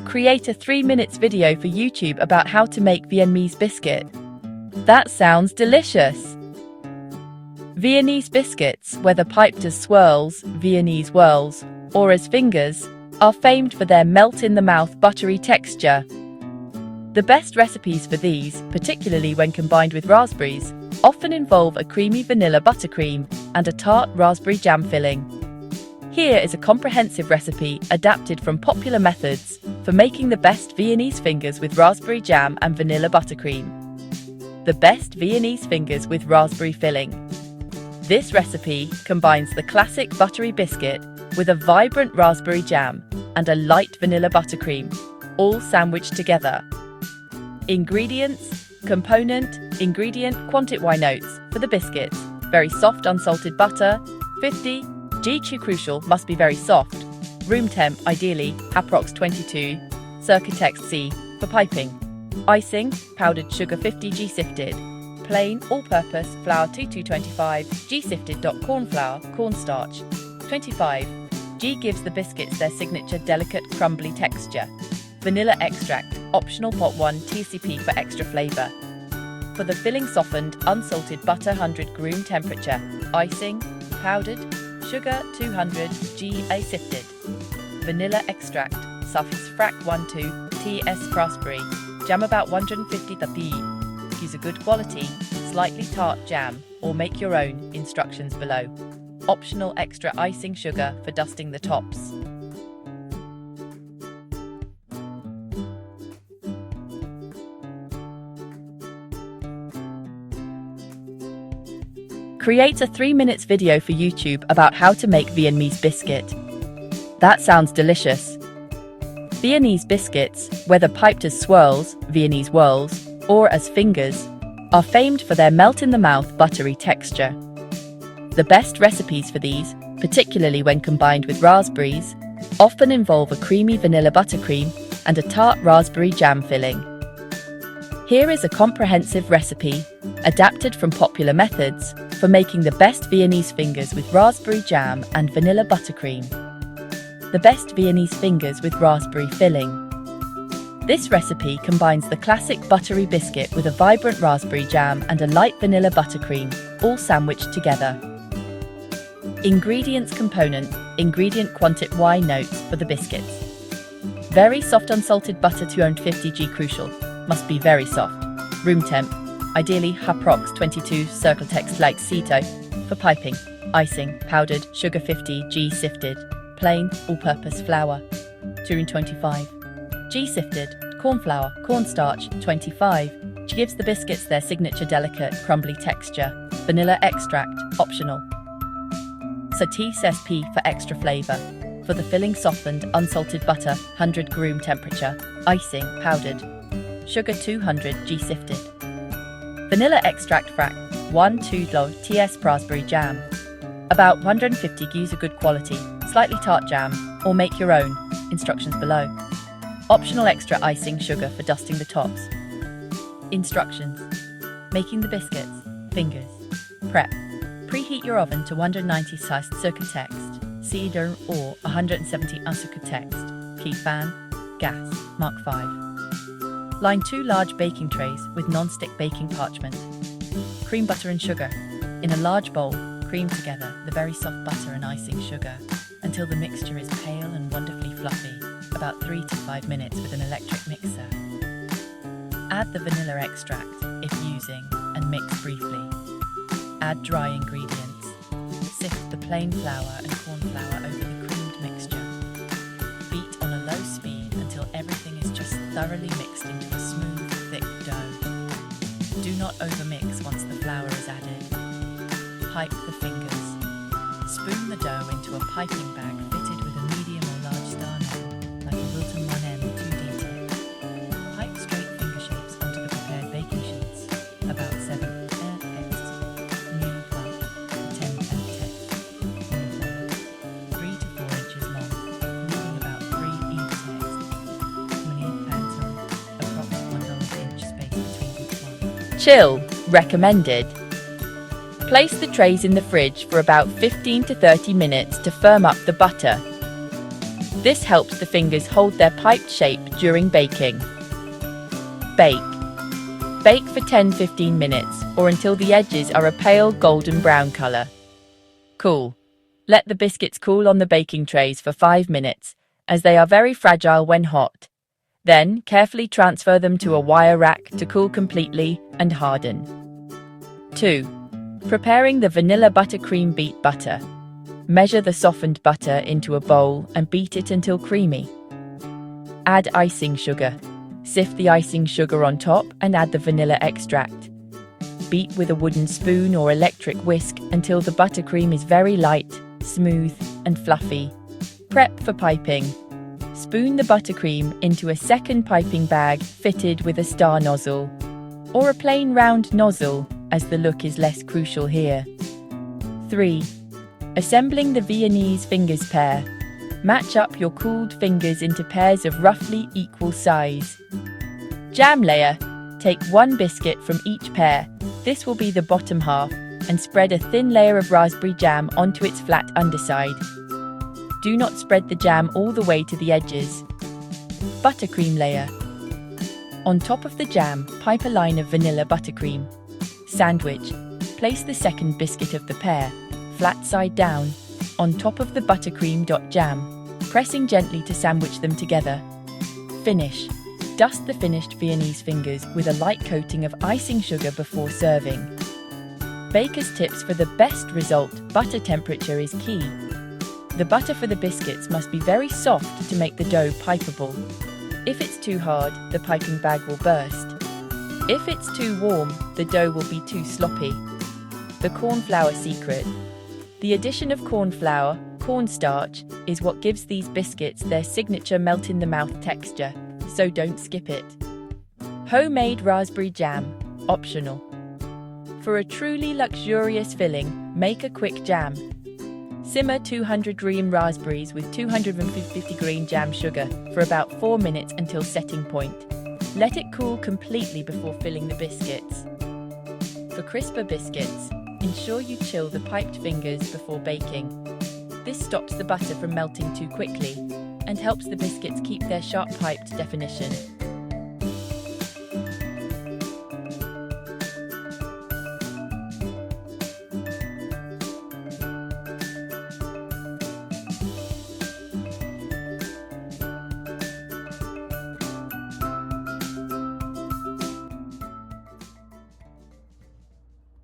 Create a 3-minute video for YouTube about how to make Viennese biscuit. That sounds delicious! Viennese biscuits, whether piped as swirls, Viennese whirls, or as fingers, are famed for their melt-in-the-mouth buttery texture. The best recipes for these, particularly when combined with raspberries, often involve a creamy vanilla buttercream and a tart raspberry jam filling. Here is a comprehensive recipe adapted from popular methods for making the best Viennese fingers with raspberry jam and vanilla buttercream. The best Viennese fingers with raspberry filling. This recipe combines the classic buttery biscuit with a vibrant raspberry jam and a light vanilla buttercream, all sandwiched together. Ingredients, component, ingredient, quantity notes for the biscuits: very soft unsalted butter, 50, gCrucial must be very soft, room temp ideally, approx 22, circ C for piping. Icing, powdered sugar 50 gSifted.Plain, all-purpose, flour i2025, gSifted.Cornflour, cornstarch, 25. gGives the biscuits their signature delicate crumbly texture. Vanilla extract, optional pot 1 tspFor for extra flavor. For the FillingSoftened, unsalted butter 100 gRoom temperature.Icing, powdered, sugar 200 gSifted. Vanilla extract, suffix frac 12 tspRaspberry. JamAbout 150 Use a good quality, slightly tart jam, or make your own, instructions below. Optional extra icing sugar for dusting the tops. Create a 3-minute video for YouTube about how to make Viennese biscuit. That sounds delicious! Viennese biscuits, whether piped as swirls, Viennese whirls, or as fingers, are famed for their melt-in-the-mouth buttery texture. The best recipes for these, particularly when combined with raspberries, often involve a creamy vanilla buttercream and a tart raspberry jam filling. Here is a comprehensive recipe, adapted from popular methods, for making the best Viennese fingers with raspberry jam and vanilla buttercream. The best Viennese fingers with raspberry filling. This recipe combines the classic buttery biscuit with a vibrant raspberry jam and a light vanilla buttercream, all sandwiched together. Ingredients, component, ingredient, quantity notes for the biscuits. Very soft unsalted butter 250 gCrucial, must be very soft. Room temp, ideally approx 22, circ C for piping. Icing, powdered sugar 50 gSifted.Plain, all-purpose flour 225. gSifted.Cornflour, cornstarch 25. Gives the biscuits their signature delicate, crumbly texture. Vanilla extract, optional. So tspFor for extra flavor. For the FillingSoftened, unsalted butter 100 gRoom temperature.Icing, powdered. Sugar 200 gSifted. Vanilla extract frac 1/2 tspRaspberry jam. About 150 use a good quality, slightly tart jam, or make your own, instructions below. Optional extra icing sugar for dusting the tops. Instructions. Making the biscuits, fingers. Prep. Preheat your oven to 190 circ cedar or 170 uncirc Keep fan, gas, Mark 5. Line 2 large baking trays with non-stick baking parchment. Cream butter and sugar. In a large bowl, cream together the very soft butter and icing sugar until the mixture is pale and wonderfully fluffy, about 3 to 5 minutes with an electric mixer. Add the vanilla extract, if using, and mix briefly. Add dry ingredients. Sift the plain flour and corn flour over the creamed mixture. Beat on a low speed until everything is just thoroughly mixed into a smooth, thick dough. Do not overmix once the flour is added. Pipe the fingers. Spoon the dough into a piping bag fitted with a medium or large star knob, like a Wilton 1M 2D tip. Pipe straight finger shapes onto the prepared baking sheets, about 7 air heads, newly plucked, 10 and 3 to 4 inches long, leaving about 3 each text. Approx 1 inch space between each one. Chill, recommended. Place the trays in the fridge for about 15 to 30 minutes to firm up the butter. This helps the fingers hold their piped shape during baking. Bake. Bake for 10-15 minutes or until the edges are a pale golden brown color. Cool. Let the biscuits cool on the baking trays for 5 minutes, as they are very fragile when hot. Then, carefully transfer them to a wire rack to cool completely and harden. 2. Preparing the vanilla buttercream beat butter. Measure the softened butter into a bowl and beat it until creamy. Add icing sugar. Sift the icing sugar on top and add the vanilla extract. Beat with a wooden spoon or electric whisk until the buttercream is very light, smooth, and fluffy. Prep for piping. Spoon the buttercream into a second piping bag fitted with a star nozzle, or a plain round nozzle, as the look is less crucial here. 3. Assembling the Viennese Fingers pair. Match up your cooled fingers into pairs of roughly equal size. Jam layer. Take one biscuit from each pair. This will be the bottom half, and spread a thin layer of raspberry jam onto its flat underside. Do not spread the jam all the way to the edges. Buttercream layer. On top of the jam, pipe a line of vanilla buttercream. Sandwich. Place the second biscuit of the pair, flat side down, on top of the buttercream.jam, pressing gently to sandwich them together. Finish. Dust the finished Viennese fingers with a light coating of icing sugar before serving. Baker's tips for the best result: butter temperature is key. The butter for the biscuits must be very soft to make the dough pipeable. If it's too hard, the piping bag will burst. If it's too warm, the dough will be too sloppy. The cornflour secret. The addition of cornflour, cornstarch, is what gives these biscuits their signature melt-in-the-mouth texture, so don't skip it. Homemade raspberry jam, optional. For a truly luxurious filling, make a quick jam. Simmer 200 green raspberries with 250 green jam sugar for about 4 minutes until setting point. Let it cool completely before filling the biscuits. For crisper biscuits, ensure you chill the piped fingers before baking. This stops the butter from melting too quickly and helps the biscuits keep their sharp piped definition.